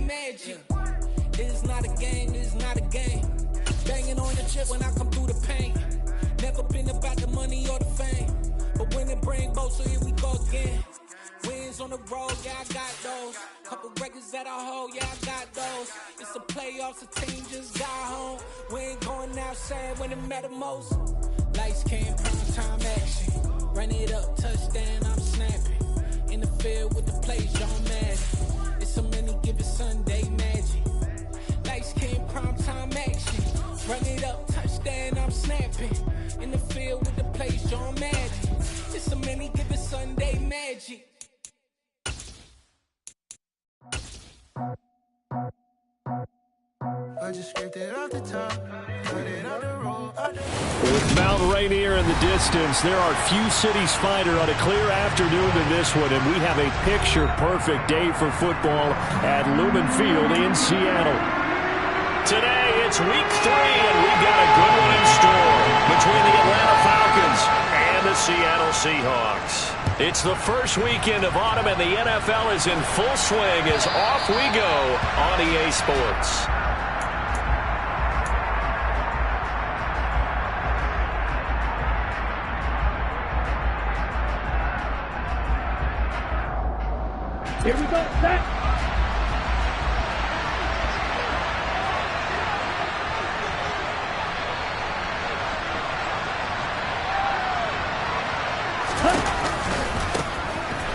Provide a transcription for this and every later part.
magic. It's not a game, it's not a game. Banging on your chip when I come through the paint. Never been about the money or the fame. But when it bring both, so here we go again. Wins on the road, yeah, I got those. Couple records that I hold, yeah, I got those. It's the playoffs, the team just got home. We ain't going outside when it matter most. Lights came, prime time action. Run it up, touchdown, I'm snapping. In the field with the plays, y'all mad. It's so many given Sunday magic. Lights came, prime time action. Run it up, touchdown, I'm snapping. In the field with the plays, y'all mad. It's so many given Sunday magic. I just scraped it off the top, cut it out the road. With Mount Rainier in the distance, there are few cities finer on a clear afternoon than this one, and we have a picture-perfect day for football at Lumen Field in Seattle. Today, it's week 3, and we've got a good one in store between the Atlanta Falcons and the Seattle Seahawks. It's the first weekend of autumn, and the NFL is in full swing as off we go on EA Sports. Here we go, set.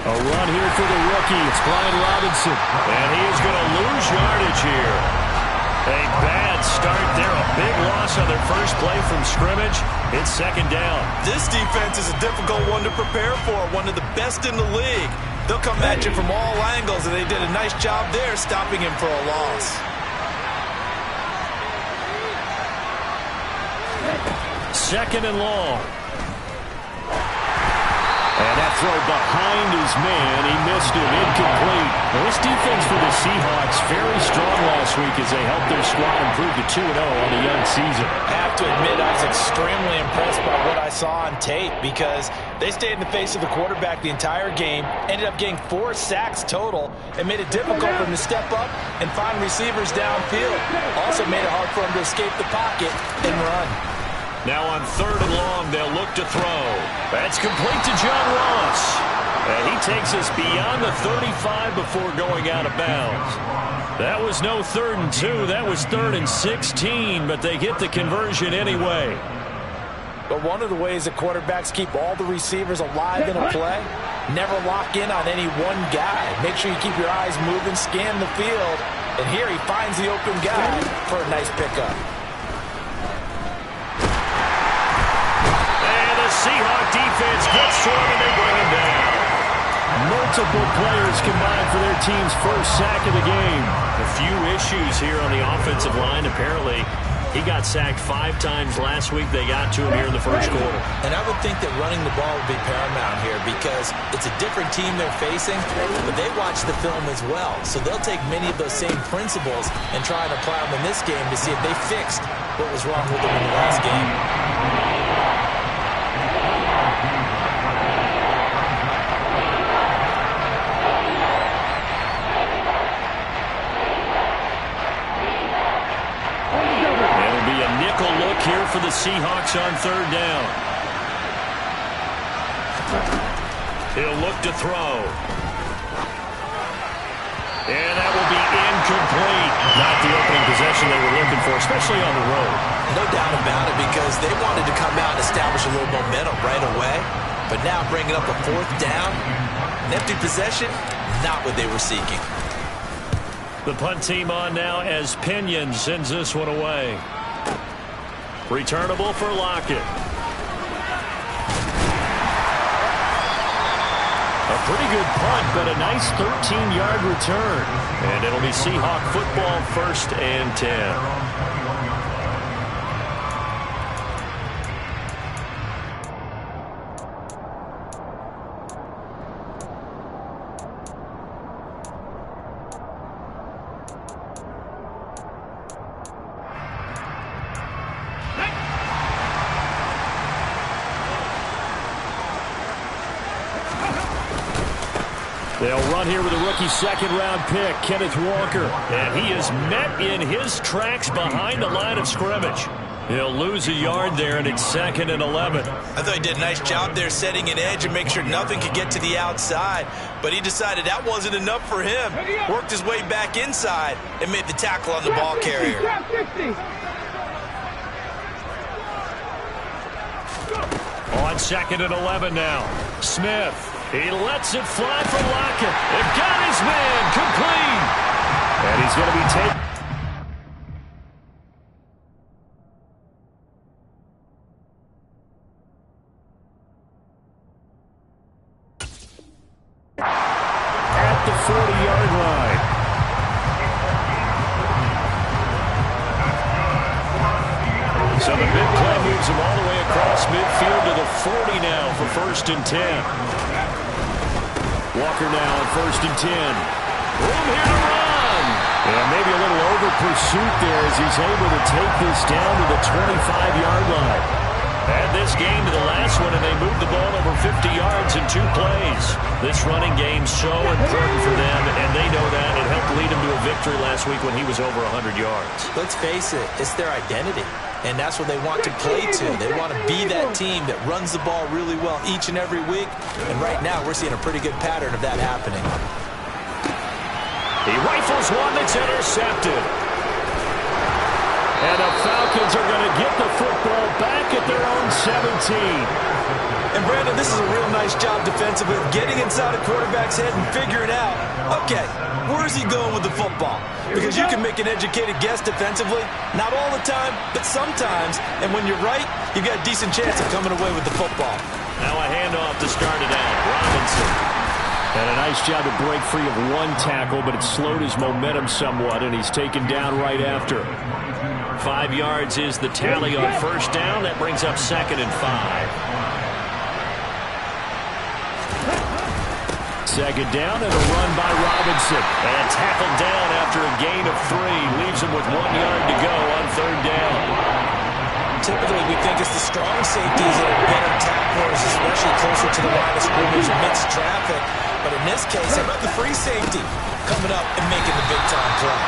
A run here for the rookie. It's Brian Robinson. And he is going to lose yardage here. A bad start there. A big loss on their first play from scrimmage. It's second down. This defense is a difficult one to prepare for. One of the best in the league. They'll come at you from all angles, and they did a nice job there stopping him for a loss. Second and long. And that throw behind his man. He missed it. Incomplete. Now, this defense for the Seahawks very strong last week as they helped their squad improve to 2-0 on the young season. I have to admit I was extremely impressed by what I saw on tape because they stayed in the face of the quarterback the entire game, ended up getting 4 sacks total, and made it difficult for him to step up and find receivers downfield. Also made it hard for him to escape the pocket and run. Now on third and long, they'll look to throw. That's complete to John Ross. And he takes us beyond the 35 before going out of bounds. That was no 3rd and 2. That was 3rd and 16, but they get the conversion anyway. But one of the ways that quarterbacks keep all the receivers alive in a play, never lock in on any one guy. Make sure you keep your eyes moving, scan the field. And here he finds the open guy for a nice pickup. Seahawk defense gets to him and they bring him down. Multiple players combined for their team's first sack of the game. A few issues here on the offensive line. Apparently, he got sacked 5 times last week. They got to him here in the first quarter. And I would think that running the ball would be paramount here because it's a different team they're facing, but they watch the film as well. So they'll take many of those same principles and try and apply them in this game to see if they fixed what was wrong with them in the last game. Here for the Seahawks on third down. He'll look to throw. And that will be incomplete. Not the opening possession they were looking for, especially on the road. No doubt about it because they wanted to come out and establish a little momentum right away. But now bringing up a 4th down, an empty possession, not what they were seeking. The punt team on now as Pinion sends this one away. Returnable for Lockett. A pretty good punt, but a nice 13-yard return. And it'll be Seahawk football, 1st and 10. They'll run here with a rookie second-round pick, Kenneth Walker. And he is met in his tracks behind the line of scrimmage. He'll lose a yard there, and it's 2nd and 11. I thought he did a nice job there setting an edge and make sure nothing could get to the outside. But he decided that wasn't enough for him. Worked his way back inside and made the tackle on the ball carrier. On 2nd and 11 now. Smith. He lets it fly for Lockett. It got his man complete. And he's going to be taken. At the 40-yard line. So the big play moves him all the way across midfield to the 40 now for 1st and 10. Walker now on 1st and 10. Room here to run. And maybe a little over pursuit there as he's able to take this down to the 25-yard line. Add this game to the last one, and they moved the ball over 50 yards in 2 plays. This running game's so important for them, and they know that. It helped lead them to a victory last week when he was over 100 yards. Let's face it, it's their identity, and that's what they want to play to. They want to be that team that runs the ball really well each and every week, and right now we're seeing a pretty good pattern of that happening. He rifles one that's intercepted. And the Falcons are going to get the football back at their own 17. And, Brandon, this is a real nice job defensively of getting inside a quarterback's head and figuring out, okay, where is he going with the football? Because you can make an educated guess defensively. Not all the time, but sometimes. And when you're right, you've got a decent chance of coming away with the football. Now a handoff to start it out. Robinson. And a nice job to break free of one tackle, but it slowed his momentum somewhat, and he's taken down right after. 5 yards is the tally on 1st down. That brings up 2nd and 5. 2nd down and a run by Robinson. And tackled down after a gain of 3. Leaves him with 1 yard to go on 3rd down. Typically, we think it's the strong safeties that are better tacklers, especially closer to the line of scrimmage amidst traffic. But in this case, how about the free safety coming up and making the big-time play?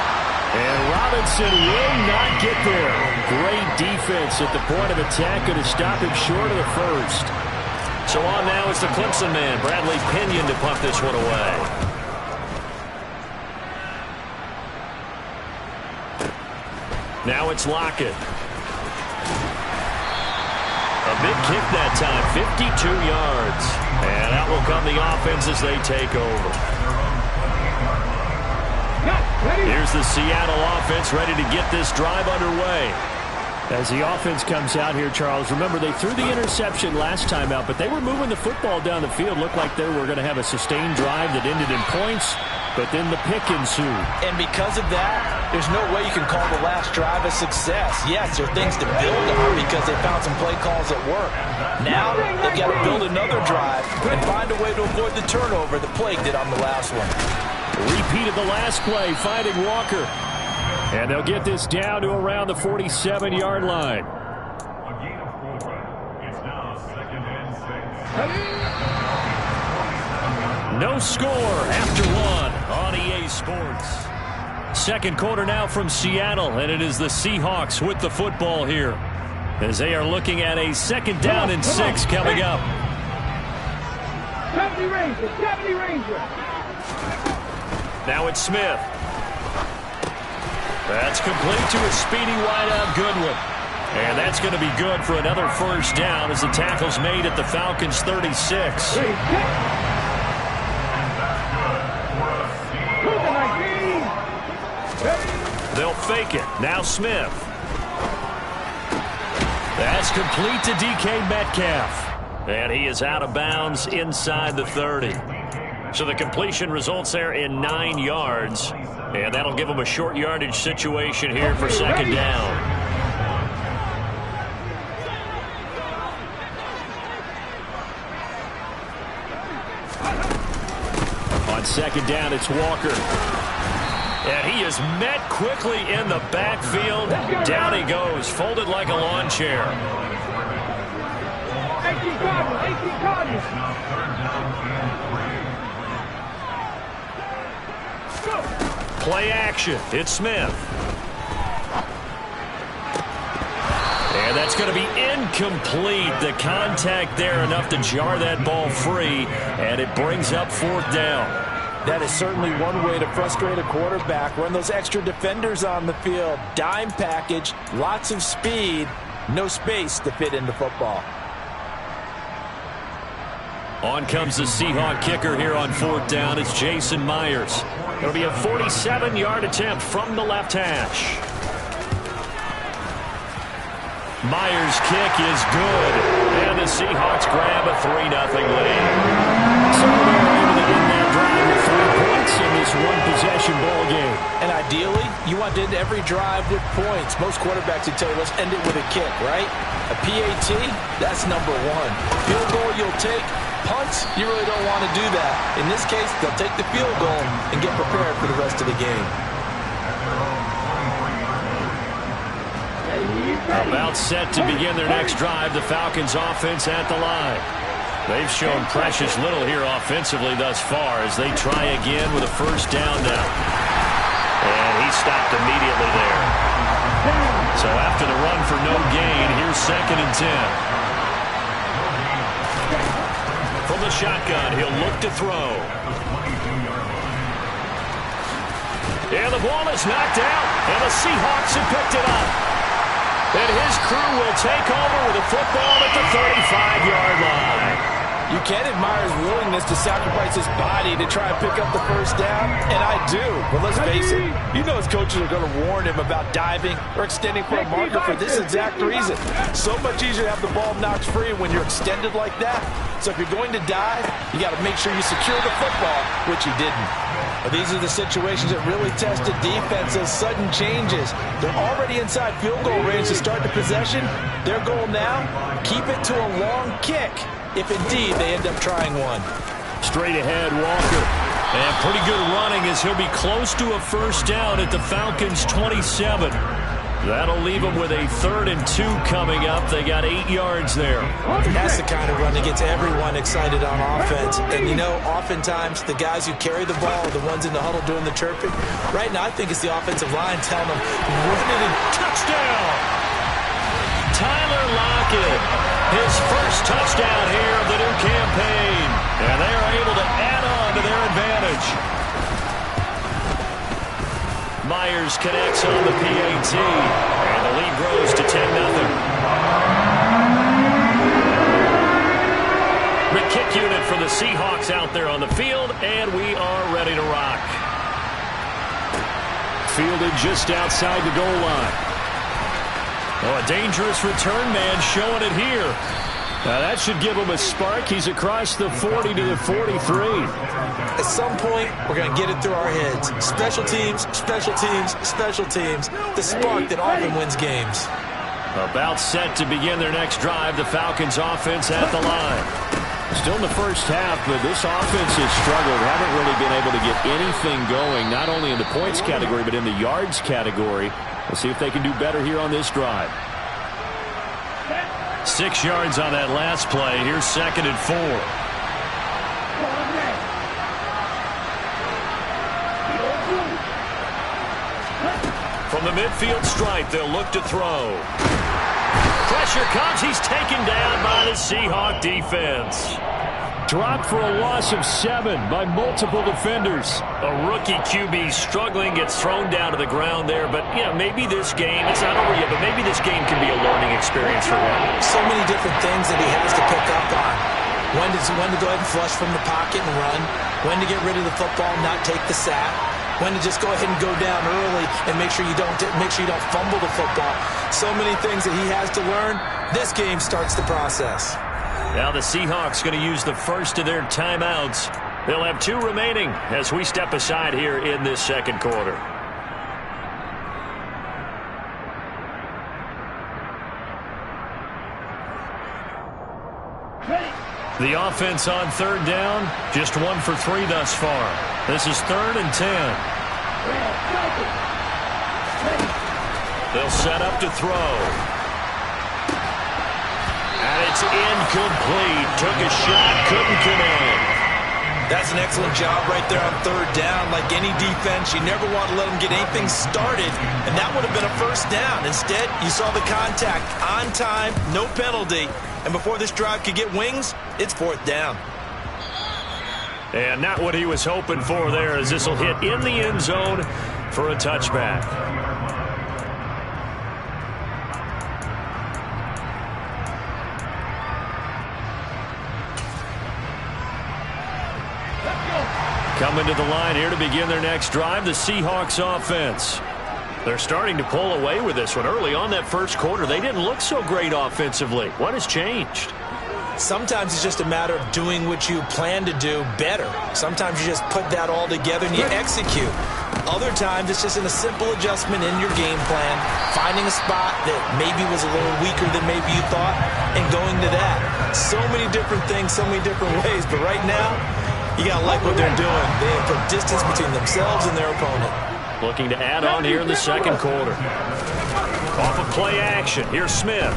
And Robinson will not get there. Great defense at the point of attack, going to stop him short of the 1st. So on now is the Clemson man, Bradley Pinion, to pump this one away. Now it's Lockett. A big kick that time, 52 yards. And out will come the offense as they take over. Here's the Seattle offense ready to get this drive underway. As the offense comes out here, Charles, remember they threw the interception last time out, but they were moving the football down the field. Looked like they were going to have a sustained drive that ended in points, but then the pick ensued. And because of that, there's no way you can call the last drive a success. Yes, there are things to build on because they found some play calls that work. Now they've got to build another drive and find a way to avoid the turnover that plagued it on the last one. Repeated the last play, finding Walker. And they'll get this down to around the 47-yard line. No score after 1 on EA Sports. 2nd quarter now from Seattle, and it is the Seahawks with the football here as they are looking at a 2nd down and 6 coming up. 70 Ranger. Now it's Smith. That's complete to a speedy wideout Goodwin. And that's going to be good for another 1st down as the tackle's made at the Falcons' 36. They'll fake it. Now Smith. That's complete to DK Metcalf. And he is out of bounds inside the 30. So the completion results there in 9 yards. And that'll give them a short yardage situation here for 2nd down. On 2nd down, it's Walker. And he is met quickly in the backfield. Down he goes, folded like a lawn chair. 18 Cardinals. Play action. It's Smith. And that's going to be incomplete. The contact there enough to jar that ball free, and it brings up 4th down. That is certainly one way to frustrate a quarterback. Run those extra defenders on the field. Dime package, lots of speed, no space to fit into football. On comes the Seahawk kicker here on 4th down. It's Jason Myers. It'll be a 47-yard attempt from the left hash. Myers' kick is good, and the Seahawks grab a 3-0 lead. So they're able to end that drive with 3 points in this one-possession ball game. And ideally, you want to end every drive with points. Most quarterbacks would tell you, let's end it with a kick, right? A PAT, that's number 1. Field goal you'll take. Punts, you really don't want to do that. In this case, they'll take the field goal and get prepared for the rest of the game. About set to begin their next drive, the Falcons offense at the line. They've shown precious little here offensively thus far as they try again with a 1st down now. And he stopped immediately there. So after the run for no gain, here's 2nd and 10. From the shotgun, he'll look to throw. And the ball is knocked out, and the Seahawks have picked it up. And his crew will take over with the football at the 35-yard line. You can admire his willingness to sacrifice his body to try and pick up the 1st down, and I do. But let's face it, you know his coaches are going to warn him about diving or extending for a marker for this exact reason. So much easier to have the ball knocked free when you're extended like that. So if you're going to dive, you got to make sure you secure the football, which he didn't. But these are the situations that really test the defense, those sudden changes. They're already inside field goal range to start the possession. Their goal now, keep it to a long kick, if indeed they end up trying one. Straight ahead, Walker. And pretty good running as he'll be close to a 1st down at the Falcons' 27. That'll leave them with a 3rd and 2 coming up. They got 8 yards there. That's the kind of run that gets everyone excited on offense. And, you know, oftentimes the guys who carry the ball are the ones in the huddle doing the chirping. Right now, I think it's the offensive line telling them, run it and touchdown. Tyler Lockett, his first touchdown here of the new campaign. And they are able to add on to their advantage. Myers connects on the PAT, and the lead grows to 10-0. The kick unit for the Seahawks out there on the field, and we are ready to rock. Fielded just outside the goal line. Oh, a dangerous return man showing it here. Now that should give him a spark. He's across the 40 to the 43. At some point, we're going to get it through our heads. Special teams, special teams, special teams. The spark that often wins games. About set to begin their next drive, the Falcons offense at the line. Still in the first half, but this offense has struggled. Haven't really been able to get anything going, not only in the points category, but in the yards category. We'll see if they can do better here on this drive. 6 yards on that last play. Here's 2nd and 4. From the midfield stripe, they'll look to throw. Pressure comes. He's taken down by the Seahawk defense. Dropped for a loss of 7 by multiple defenders. A rookie QB struggling, gets thrown down to the ground there. But, you know, maybe this game, it's not over yet, but maybe this game can be a learning experience for him. So many different things that he has to pick up on. When to go ahead and flush from the pocket and run. When to get rid of the football, not take the sack. When to just go ahead and go down early and make sure you don't fumble the football. So many things that he has to learn. This game starts the process. Now the Seahawks going to use the first of their timeouts. They'll have 2 remaining as we step aside here in this second quarter. The offense on 3rd down, just 1 for 3 thus far. This is 3rd and 10. They'll set up to throw. And it's incomplete. Took a shot, couldn't connect. That's an excellent job right there on third down. Like any defense, you never want to let them get anything started, and that would have been a first down. Instead, you saw the contact on time, no penalty, and before this drive could get wings, it's fourth down. And not what he was hoping for there, as this will hit in the end zone for a touchback. Coming to the line here to begin their next drive, the Seahawks offense. They're starting to pull away with this one. Early on that first quarter, they didn't look so great offensively. What has changed? Sometimes it's just a matter of doing what you plan to do better. Sometimes you just put that all together and you execute. Other times it's just in a simple adjustment in your game plan, finding a spot that maybe was a little weaker than maybe you thought, and going to that. So many different things, so many different ways, but right now, you got to like what they're doing. They have put distance between themselves and their opponent. Looking to add on here in the second quarter. Off of play action. Here's Smith.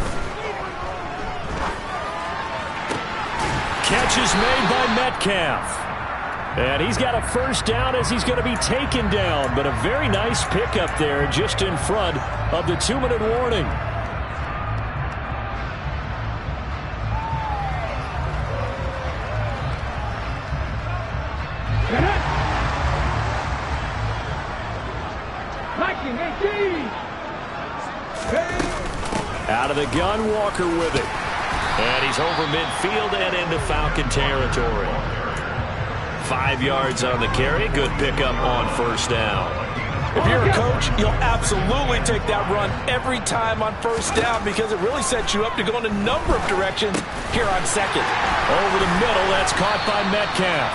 Catch is made by Metcalf. And he's got a first down as he's going to be taken down. But a very nice pickup there just in front of the 2-minute warning. Out of the gun, Walker with it. And he's over midfield and into Falcon territory. 5 yards on the carry. Good pickup on first down. If you're a coach, you'll absolutely take that run every time on first down because it really sets you up to go in a number of directions here on second. Over the middle, that's caught by Metcalf.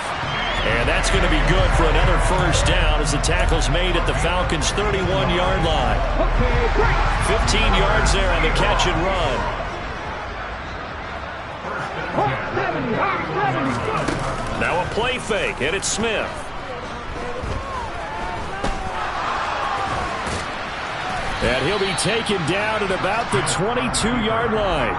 And that's going to be good for another first down as the tackle's made at the Falcons' 31-yard line. 15 yards there on the catch and run. Now a play fake, and it's Smith. And he'll be taken down at about the 22-yard line.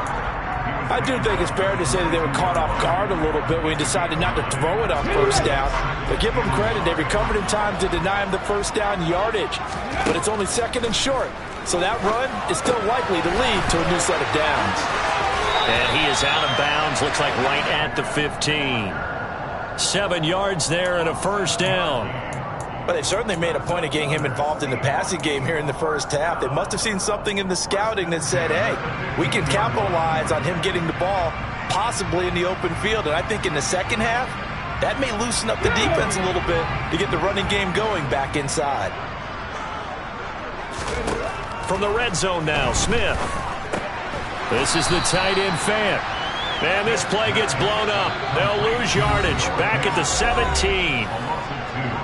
I do think it's fair to say that they were caught off guard a little bit when he decided not to throw it on first down. But give them credit. They recovered in time to deny him the first down yardage. But it's only second and short. So that run is still likely to lead to a new set of downs. And he is out of bounds. Looks like right at the 15. 7 yards there and a first down. But they've certainly made a point of getting him involved in the passing game here in the first half. They must have seen something in the scouting that said, hey, we can capitalize on him getting the ball, possibly in the open field. And I think in the second half, that may loosen up the defense a little bit to get the running game going back inside. From the red zone now, Smith. This is the tight end fan. And this play gets blown up. They'll lose yardage back at the 17.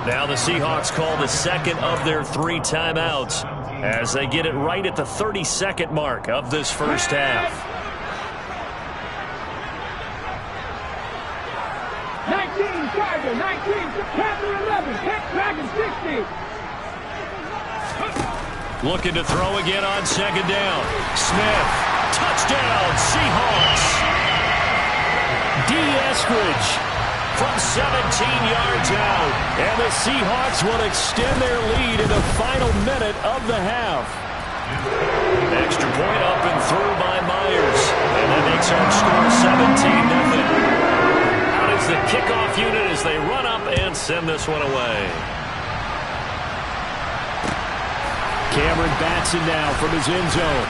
Now the Seahawks call the second of their 3 timeouts as they get it right at the 32nd mark of this first half. 19, Charger, 19, Panther 11, hit back and 60. Looking to throw again on second down. Smith, touchdown, Seahawks. D. Eskridge from 17 yards out. And the Seahawks will extend their lead in the final minute of the half. Extra point up and through by Myers. And that makes our score 17-0. Out is the kickoff unit as they run up and send this one away. Cameron Batson now from his end zone.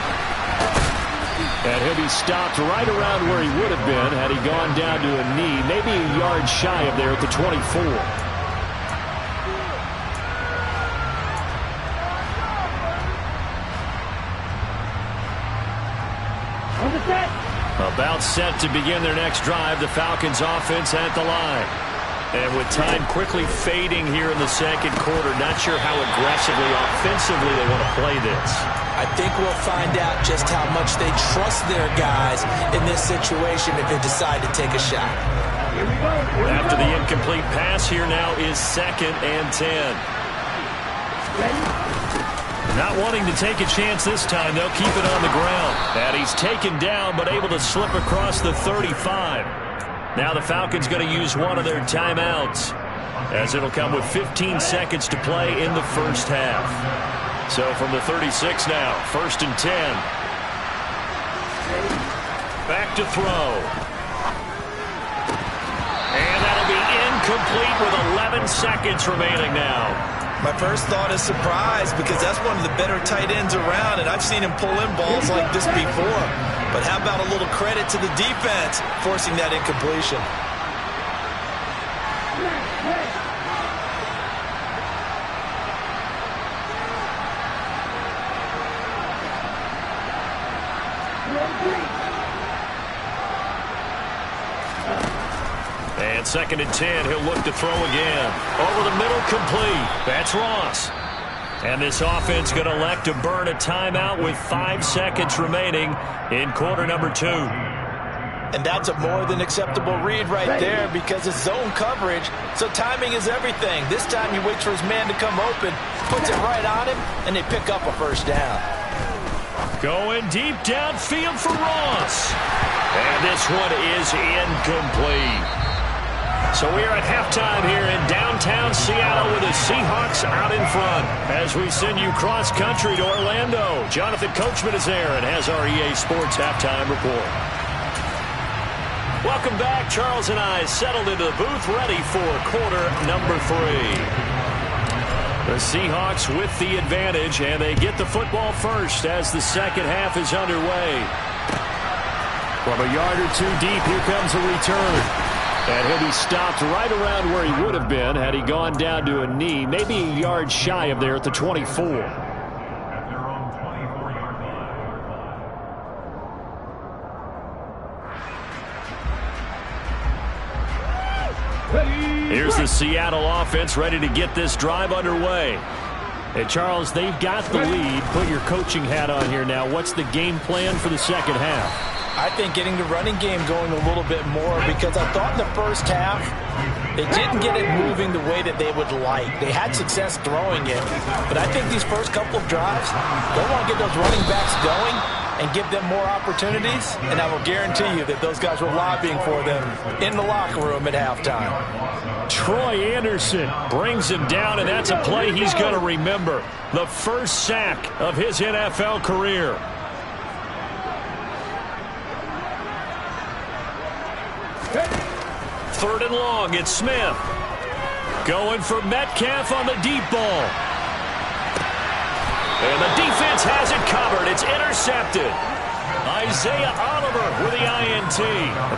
And he'll be stopped right around where he would have been had he gone down to a knee, maybe a yard shy of there at the 24. About set to begin their next drive, the Falcons offense at the line. And with time quickly fading here in the second quarter, not sure how aggressively, offensively they want to play this. I think we'll find out just how much they trust their guys in this situation if they decide to take a shot. After the incomplete pass, here now is 2nd and 10. Not wanting to take a chance this time, they'll keep it on the ground. And he's taken down, but able to slip across the 35. Now the Falcons going to use one of their timeouts, as it'll come with 15 seconds to play in the first half. So from the 36 now, 1st and 10. Back to throw. And that'll be incomplete with 11 seconds remaining now. My first thought is surprise, because that's one of the better tight ends around, and I've seen him pull in balls like this before. But how about a little credit to the defense forcing that incompletion? And 2nd and 10, he'll look to throw again. Over the middle, complete. That's Ross. And this offense going to elect to burn a timeout with 5 seconds remaining in quarter number 2. And that's a more than acceptable read right there, because it's zone coverage, so timing is everything. This time he waits for his man to come open, puts it right on him, and they pick up a first down. Going deep downfield for Ross. And this one is incomplete. So we are at halftime here in downtown Seattle with the Seahawks out in front. As we send you cross-country to Orlando, Jonathan Coachman is there and has our EA Sports halftime report. Welcome back. Charles and I settled into the booth, ready for quarter number 3. The Seahawks with the advantage, and they get the football first as the second half is underway. From a yard or two deep, here comes a return. And he'll be stopped right around where he would have been had he gone down to a knee, maybe a yard shy of there at the 24. Here's the Seattle offense ready to get this drive underway. And Charles, they've got the lead. Put your coaching hat on here now. What's the game plan for the second half? I think getting the running game going a little bit more, because I thought in the first half they didn't get it moving the way that they would like. They had success throwing it, but I think these first couple of drives, they want to get those running backs going and give them more opportunities, and I will guarantee you that those guys were lobbying for them in the locker room at halftime. Troy Anderson brings him down, and that's a play he's going to remember. The first sack of his NFL career. Third and long, it's Smith. Going for Metcalf on the deep ball. And the defense has it covered. It's intercepted. Isaiah Oliver with the INT.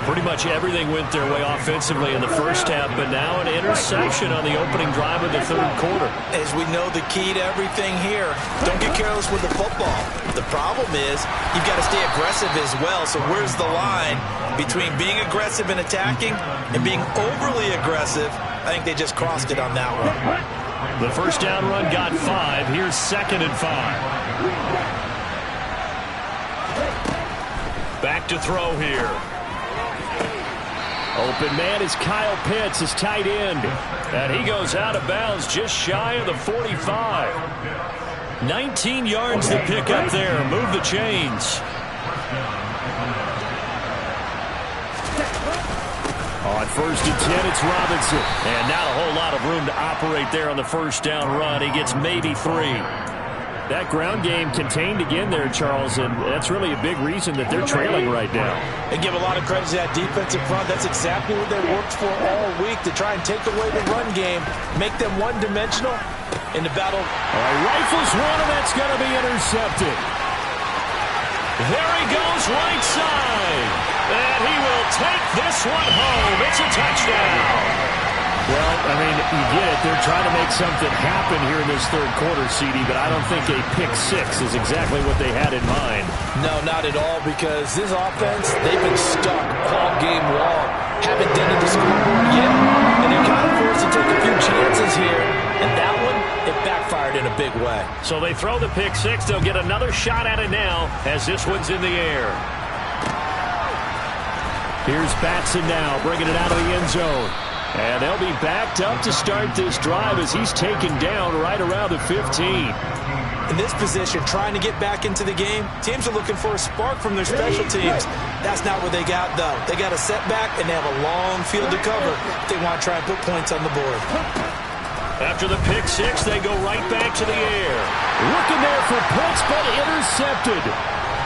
Pretty much everything went their way offensively in the first half, but now an interception on the opening drive of the third quarter. As we know, the key to everything here, don't get careless with the football. The problem is you've got to stay aggressive as well. So where's the line between being aggressive and attacking and being overly aggressive? I think they just crossed it on that one. The first down run got 5. Here's 2nd and 5. Back to throw here. Open man is Kyle Pitts, his tight end. And he goes out of bounds just shy of the 45. 19 yards to pick up there. Move the chains. On 1st and 10, it's Robinson. And not a whole lot of room to operate there on the first down run. He gets maybe 3. That ground game contained again there, Charles, and that's really a big reason that they're trailing right now. They give a lot of credit to that defensive front. That's exactly what they worked for all week, to try and take away the run game, make them one-dimensional in the battle. Rifles one, and that's going to be intercepted. There he goes, right side. And he will take this one home. It's a touchdown. Well, I mean, you get it. They're trying to make something happen here in this third quarter, CD, but I don't think a pick-6 is exactly what they had in mind. No, not at all, because this offense, they've been stuck all game long. Haven't dented the scoreboard yet, and they're kind of forced to take a few chances here, and that one, it backfired in a big way. So they throw the pick-6. They'll get another shot at it now as this one's in the air. Here's Batson now, bringing it out of the end zone. And they'll be backed up to start this drive as he's taken down right around the 15. In this position, trying to get back into the game, teams are looking for a spark from their special teams. That's not what they got, though. They got a setback, and they have a long field to cover if they want to try and put points on the board. After the pick six, they go right back to the air. Looking there for points, but intercepted.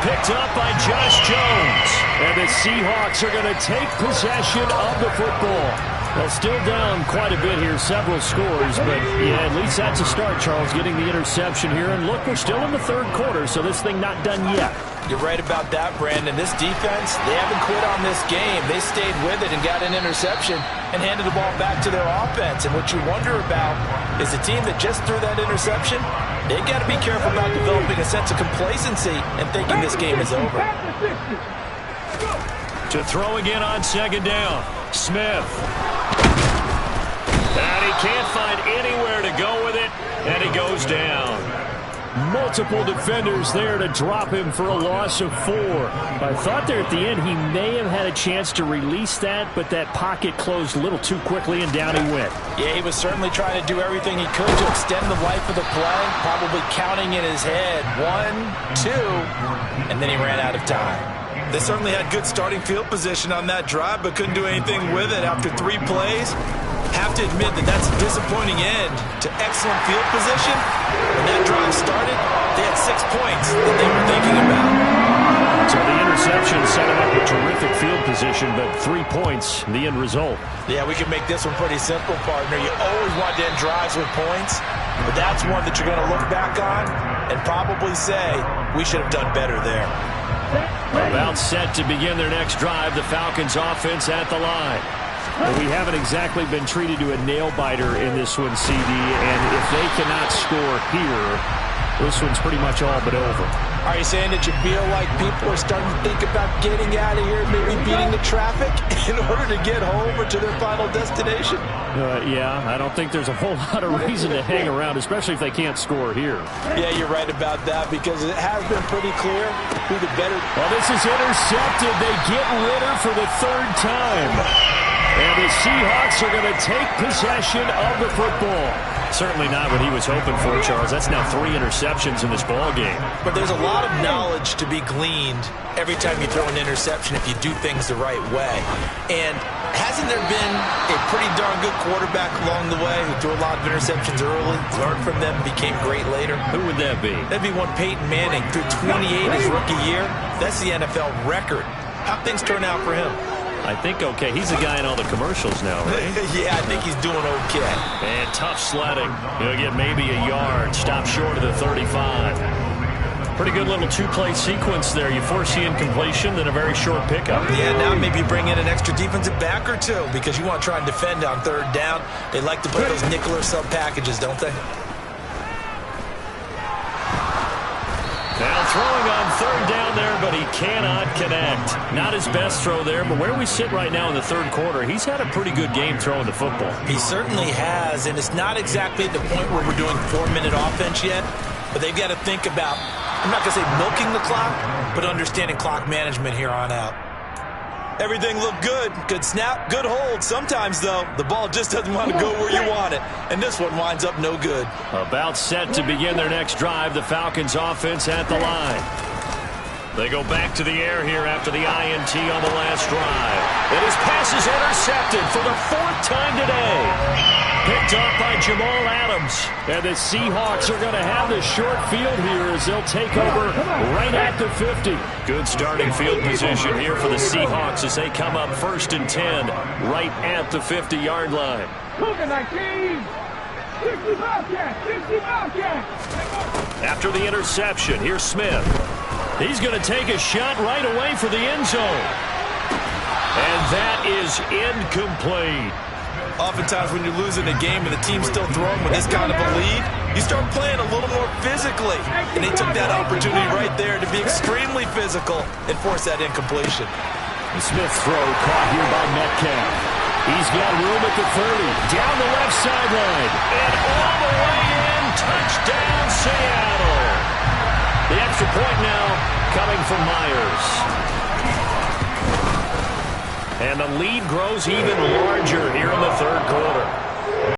Picked up by Josh Jones. And the Seahawks are going to take possession of the football. Well, still down quite a bit here, several scores, but yeah, at least that's a start, Charles, getting the interception here. And look, we're still in the third quarter, so this thing not done yet. You're right about that, Brandon. This defense, they haven't quit on this game. They stayed with it and got an interception and handed the ball back to their offense. And what you wonder about is the team that just threw that interception, they've got to be careful about developing a sense of complacency and thinking this game is over. To throw again on second down, Smith. And he can't find anywhere to go with it, and he goes down. Multiple defenders there to drop him for a loss of 4. I thought there at the end he may have had a chance to release that, but that pocket closed a little too quickly, and down he went. Yeah, he was certainly trying to do everything he could to extend the life of the play, probably counting in his head 1, 2, and then he ran out of time. They certainly had good starting field position on that drive, but couldn't do anything with it after 3 plays. Have to admit that that's a disappointing end to excellent field position. When that drive started, they had 6 points that they were thinking about. So the interception set him up with terrific field position, but 3 points, the end result. Yeah, we can make this one pretty simple, partner. You always want to end drives with points, but that's one that you're going to look back on and probably say, we should have done better there. About set to begin their next drive, the Falcons offense at the line. Well, we haven't exactly been treated to a nail-biter in this one, CD, and if they cannot score here, this one's pretty much all but over. Are you saying that you feel like people are starting to think about getting out of here, maybe beating the traffic in order to get home or to their final destination? Yeah, I don't think there's a whole lot of reason to hang around, especially if they can't score here. Yeah, you're right about that, because it has been pretty clear who the better... Well, this is intercepted. They get Ritter for the 3rd time. And the Seahawks are going to take possession of the football. Certainly not what he was hoping for, Charles. That's now 3 interceptions in this ball game. But there's a lot of knowledge to be gleaned every time you throw an interception if you do things the right way. And hasn't there been a pretty darn good quarterback along the way who threw a lot of interceptions early, learned from them, became great later? Who would that be? That'd be one Peyton Manning, threw 28 his rookie year. That's the NFL record. How'd things turn out for him? I think okay. He's the guy in all the commercials now, right? Yeah, I think he's doing okay. And tough sledding. He'll get maybe a yard. Stop short of the 35. Pretty good little 2-play sequence there. You foresee incompletion, then a very short pickup. Yeah, now maybe bring in an extra defensive back or 2 because you want to try and defend on 3rd down. They like to put those nickel or sub packages, don't they? Now throwing on 3rd down there, but he cannot connect. Not his best throw there, but where we sit right now in the 3rd quarter, he's had a pretty good game throwing the football. He certainly has, and it's not exactly at the point where we're doing 4-minute offense yet, but they've got to think about, I'm not going to say milking the clock, but understanding clock management here on out. Everything looked good. Good snap, good hold. Sometimes, though, the ball just doesn't want to go where you want it. And this one winds up no good. About set to begin their next drive, the Falcons offense at the line. They go back to the air here after the INT on the last drive. And his pass is intercepted for the 4th time today. Picked up by Jamal Adams. And the Seahawks are going to have the short field here as they'll take over right at the 50. Good starting field position here for the Seahawks as they come up 1st and 10 right at the 50-yard line. After the interception, here's Smith. He's going to take a shot right away for the end zone. And that is incomplete. Oftentimes when you're losing a game and the team's still throwing with this kind of a lead, you start playing a little more physically. And they took that opportunity right there to be extremely physical and force that incompletion. The Smith throw caught here by Metcalf. He's got room at the 30, down the left sideline, and all the way in, touchdown Seattle. The extra point now coming from Myers. And the lead grows even larger here in the 3rd quarter.